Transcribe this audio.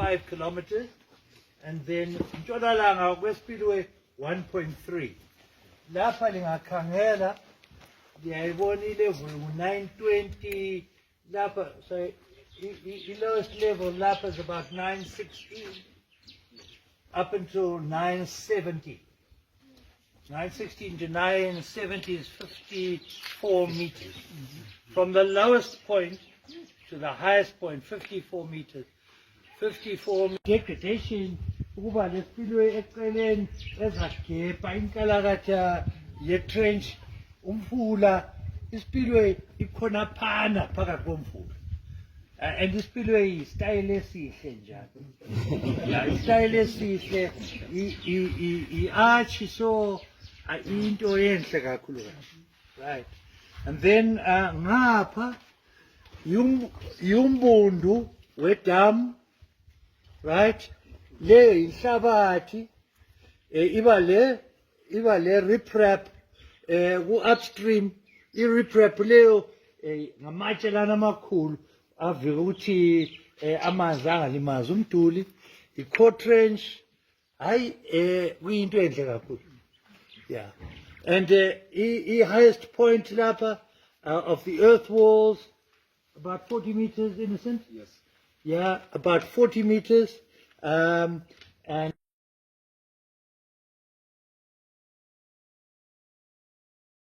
5 kilometers, and then Ntshonalanga kwespeedway 1.3. Lapha lingakhangela ndiyayibona ilevel 920 lapha, so the lowest level lapha is about 916 up until 970. 916 to 970 is 54 meters. From the lowest point to the highest point, 54 meters. 54 degradation ukuba lespeedway eceleni ezagebha inkalakatha ye-trench umfula ispeedway ikhona phana phakathi komfula. And ispeedway isitayile esihle njalo. Yeah, isitayile esihle i-arch so into enhle kakhulu. Right. And then ngapha yumbundu wedam, right? Le inhlabathi iba le riprap ku-upstream i-riprap leyo ngamatshe lana amakhulu avika ukuthi amanzi angalimazi umduli. I-core trench hayi kuyinto enhle kakhulu. Yeah. And the highest point lapha of the earth walls, about 40 meters, Innocent? Yes. Yeah, about 40 meters. And